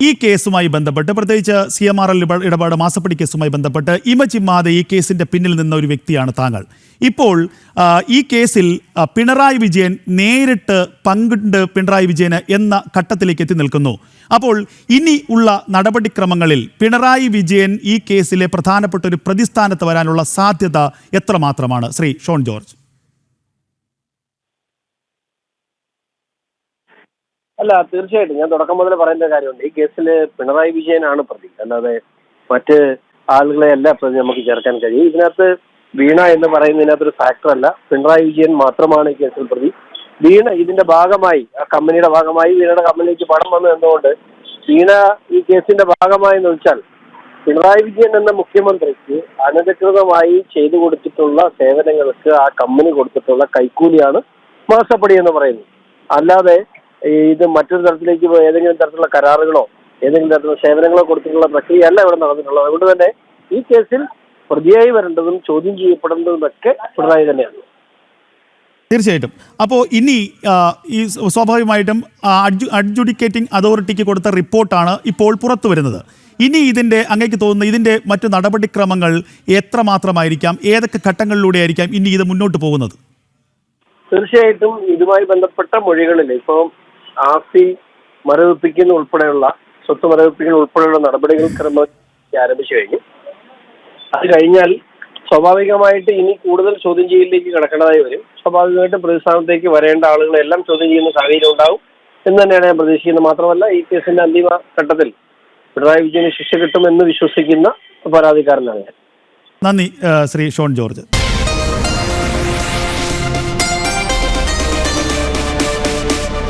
ഈ കേസുമായി ബന്ധപ്പെട്ട് പ്രത്യേകിച്ച് CMRL ഇടപാട് മാസപ്പടി കേസുമായി ബന്ധപ്പെട്ട് ഇമചിമ്മാതെ ഈ കേസിന്റെ പിന്നിൽ നിന്ന ഒരു വ്യക്തിയാണ് താങ്കൾ. ഇപ്പോൾ ഈ കേസിൽ പിണറായി വിജയൻ നേരിട്ട് പങ്കുണ്ട് പിണറായി വിജയന് എന്ന ഘട്ടത്തിലേക്ക് എത്തി നിൽക്കുന്നു. അപ്പോൾ ഇനി ഉള്ള നടപടിക്രമങ്ങളിൽ പിണറായി വിജയൻ ഈ കേസിലെ പ്രധാനപ്പെട്ട ഒരു പ്രതിസ്ഥാനത്ത് വരാനുള്ള സാധ്യത എത്രമാത്രമാണ് ശ്രീ ഷോൺ ജോർജ്? അല്ല, തീർച്ചയായിട്ടും ഞാൻ തുടക്കം മുതൽ പറയുന്ന കാര്യമുണ്ട്. ഈ കേസിൽ പിണറായി വിജയനാണ് പ്രതി, അല്ലാതെ മറ്റ് ആളുകളെ അല്ല പ്രതി നമുക്ക് ചേർക്കാൻ കഴിയും. ഇതിനകത്ത് വീണ എന്ന് പറയുന്നതിനകത്തൊരു ഫാക്ടർ അല്ല, പിണറായി വിജയൻ മാത്രമാണ് ഈ കേസിൽ പ്രതി. വീണ ഇതിന്റെ ഭാഗമായി, ആ കമ്പനിയുടെ ഭാഗമായി വീണയുടെ കമ്പനിക്ക് പണം വന്നു എന്നതുകൊണ്ട് വീണ ഈ കേസിന്റെ ഭാഗമായി എന്ന് വെച്ചാൽ പിണറായി വിജയൻ എന്ന മുഖ്യമന്ത്രിക്ക് അനധികൃതമായി ചെയ്തു കൊടുത്തിട്ടുള്ള സേവനങ്ങൾക്ക് ആ കമ്പനി കൊടുത്തിട്ടുള്ള കൈക്കൂലിയാണ് മാസപ്പടി എന്ന് പറയുന്നത്. അല്ലാതെ ഇത് മറ്റൊരു തരത്തിലേക്ക് ഏതെങ്കിലും തരത്തിലുള്ള കരാറുകളോ ഏതെങ്കിലും തരത്തിലുള്ള സേവനങ്ങളോ കൊടുത്തിട്ടുള്ള പ്രക്രിയയല്ല ഇവിടെ നടന്നിട്ടുള്ളത്. അതുകൊണ്ട് തന്നെ ഈ കേസിൽ പ്രതിയായി വരേണ്ടതും ചോദ്യം ചെയ്യപ്പെടേണ്ടതുമൊക്കെ പിണറായി തന്നെയാണ്. തീർച്ചയായിട്ടും. അപ്പോൾ ഇനി ഈ സ്വാഭാവികമായിട്ടും അഡ്ജുഡിക്കേറ്റിംഗ് അതോറിറ്റിക്ക് കൊടുത്ത റിപ്പോർട്ടാണ് ഇപ്പോൾ പുറത്തു വരുന്നത്. ഇനി അങ്ങേക്ക് തോന്നുന്ന ഇതിന്റെ മറ്റു നടപടിക്രമങ്ങൾ എത്രമാത്രമായിരിക്കാം, ഏതൊക്കെ ഘട്ടങ്ങളിലൂടെ ആയിരിക്കാം ഇനി ഇത് മുന്നോട്ട് പോകുന്നത്? തീർച്ചയായിട്ടും ഇതുമായി ബന്ധപ്പെട്ട മൊഴികളിൽ ഇപ്പോൾ ആസ്തി മരവിപ്പിക്കുന്ന ഉൾപ്പെടെയുള്ള സ്വത്ത് മരവിപ്പിക്കുന്ന ഉൾപ്പെടെയുള്ള നടപടികൾ ക്രമത്തിൽ ആരംഭിച്ചു കഴിഞ്ഞു. അത് കഴിഞ്ഞാൽ സ്വാഭാവികമായിട്ട് ഇനി കൂടുതൽ ചോദ്യം ചെയ്യലിലേക്ക് കിടക്കേണ്ടതായി വരും. സ്വാഭാവികമായിട്ടും പ്രതിസ്ഥാനത്തേക്ക് വരേണ്ട ആളുകളെല്ലാം ചോദ്യം ചെയ്യുന്ന സാഹചര്യം ഉണ്ടാവും എന്ന് തന്നെയാണ് ഞാൻ പ്രതീക്ഷിക്കുന്നത്. മാത്രമല്ല ഈ കേസിന്റെ അന്തിമ ഘട്ടത്തിൽ പിണറായി വിജയന് ശിക്ഷ കിട്ടുമെന്ന് വിശ്വസിക്കുന്ന പരാതിക്കാരനാണ് ഞാൻ. നന്ദി ശ്രീ ഷോൺ ജോർജ്.